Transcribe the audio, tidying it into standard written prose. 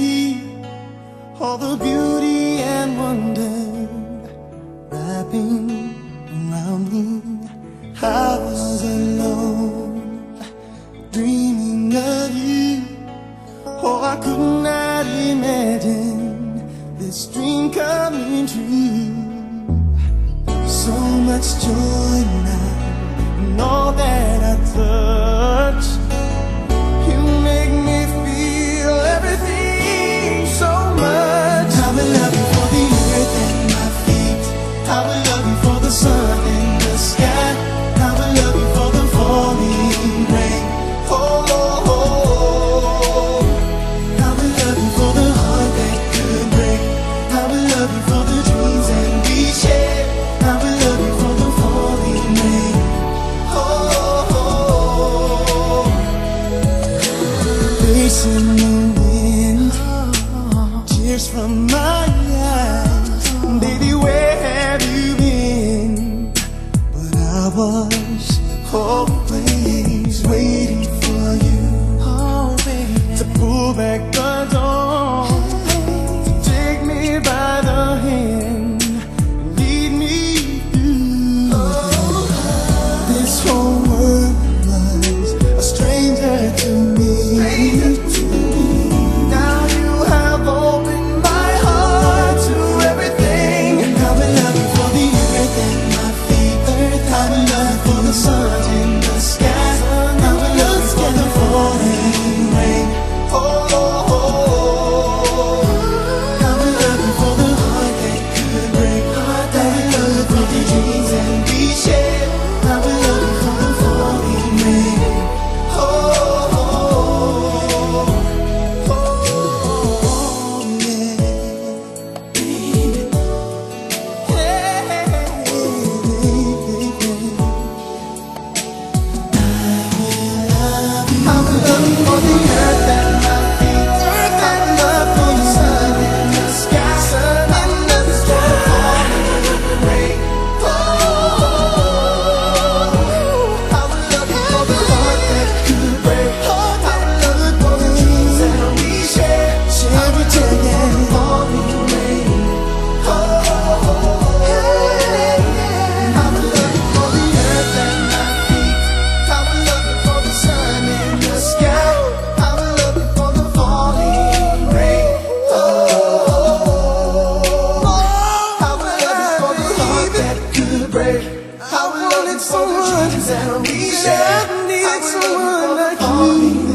see all the beauty and wonder wrapping around me. I was alone, dreaming of you. Oh, I could not imagine this dream coming true. So much joy now in all that I touch. You make me feel everything so much. I will love you for the earth at my feet. I will love you for the sun in the sky. I will love you for the falling rain. Oh, oh, oh. I will love you for the heart that could break. I will love you for the dreams that we share. I will love you for the falling rain. Oh, oh, oh. Facing the wind, tears from my eyes. Baby, where have you been? But I was always waiting for you, to pull back the door, to take me by the hand, lead me through. This whole world was a stranger to me. Now you have opened my heart to everything. And I will love you for the earth at my feet. I will love you for the sun in the sky. I will love you for the falling rain. Oh, oh, oh. I will love you for the heart that could break. I will love you for the dreams that we share. I will love you for the falling rain. Oh, oh, oh, yeah. I will love you for the earth at my feet. I will love for the sun in the sky. Sun in the sky. Falling rain. Oh, I will love you for the heart that could break. I will love you for the dreams that we share. I will love you for the falling rain. Oh, I will love you for the earth at my feet. I will love you for the sun in the sky. I will love you for the falling rain. Oh, I will love you for the heart that could break. I will love you for the dreams that we share. I will love you for the falling rain.